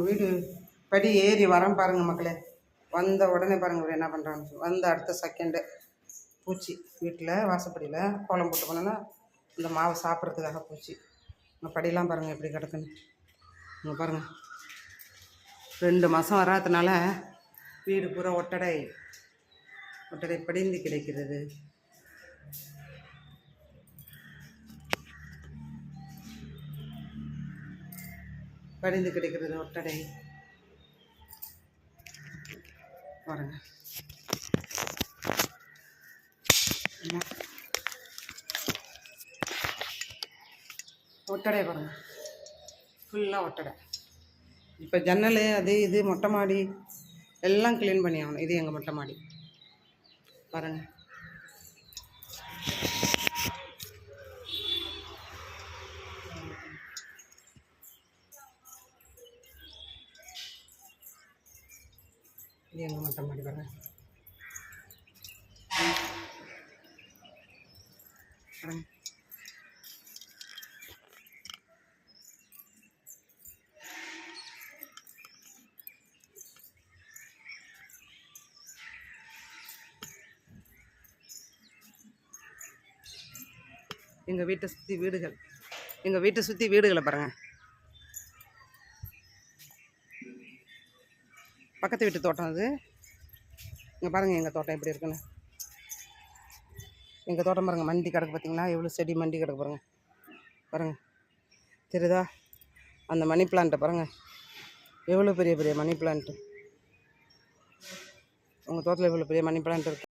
வீடு படி ஏறி வரேன் பாருங்கள் மக்களே. வந்த உடனே பாருங்கள் என்ன பண்ணுறான்னு. வந்த அடுத்த செகண்டு பூச்சி வீட்டில் வாசப்படியில் கோலம் போட்டு போனோன்னா இந்த மாவை சாப்பிட்றதுக்காக பூச்சி. இந்த படியெல்லாம் பாருங்கள் எப்படி கிடக்குன்னு. இங்கே பாருங்கள் 2 மாதம் வராததுனால வீடு பூரா ஒட்டடை படிந்து கிடைக்கிறது. படிந்து கிடைக்கிறது ஒட்டடை பாருங்க. ஒட்டடை பாருங்க, ஃபுல்லாக ஒட்டடை. இப்போ ஜன்னல் அது இது மொட்டை மாடி எல்லாம் க்ளீன் பண்ணி ஆகணும். இது எங்கள் மொட்டை மாடி பாருங்கள். இது எங்கள் மொட்டை மாடி பாருங்கள். எங்கள் வீட்டை சுற்றி வீடுகளை பாருங்கள். பக்கத்து வீட்டு தோட்டம் அது. இங்கே பாருங்கள் எங்கள் தோட்டம் எப்படி இருக்குன்னு. எங்கள் தோட்டம் பாருங்கள், மண்டி கிடக்கு பார்த்தீங்களா? எவ்வளோ செடி மண்டி கிடக்கு பாருங்கள். தெரியுதா? அந்த மணி பிளான்ட்டை பாருங்கள், எவ்வளோ பெரிய மணி பிளான்ட்டு. உங்கள் தோட்டத்தில் எவ்வளோ பெரிய மணி பிளான்ட் இருக்குது.